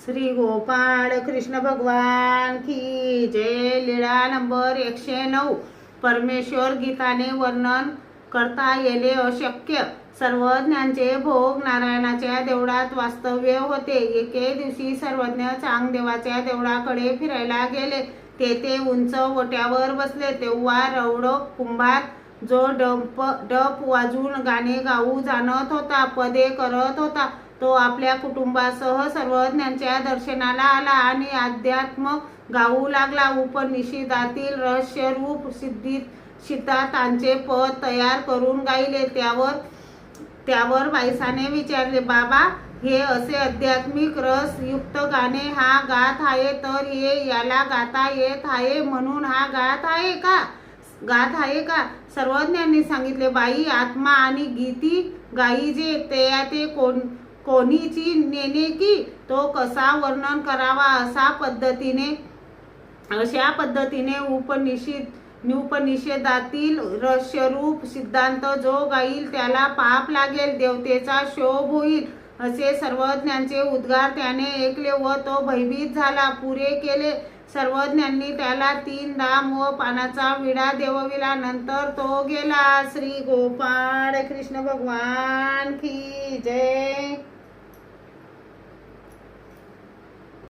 श्री गोपाळ कृष्ण भगवान की जय। लीळा नंबर 109। परमेश्वर गीताने वर्णन करता येले अशक्य सर्वज्ञांचे भोग नारायणाच्या देवळात वास्तव्य होते। एके दिवशी सर्वज्ञ चांगदेवाच्या देवळाकडे फिरायला गेले। तेथे उंच ओट्यावर बसले तेव्हा रौडक कुंभार जो डप वाजून गाणे गाऊ जाणत होता, पदे करत होता, तो आपल्या कुटुंबासह सर्वज्ञांच्या दर्शनाला आला आणि अध्यात्म गाऊ लागला। उपनिषदातील रहस्यरूप सिद्धांतांचे पद तयार करून गायले। त्यावर बाईसाने विचारले, बाबा, हे असे आध्यात्मिक रस युक्त गाणे हा गात आहे, तर हे याला गाता येत आहे म्हणून हा गात आहे का? सर्वज्ञांनी सांगितले, बाई, आत्मा आणि गीती गायीजे ते कोणीची नेणे की तो कसा वर्णन करावा अशा पद्धतीने उपनिषदातील रहस्यरूप सिद्धांत जो गाईल त्याला पाप लागेल, देवतेचा शोभ होईल असे सर्वज्ञांचे उद्गार त्याने ऐकले व तो भयभीत झाला। पुरे केले। सर्वज्ञांनी त्याला 3 दाम व पानाचा विडा देवविला। नंतर तो गेला। श्री गोपाळ कृष्ण भगवान की जय।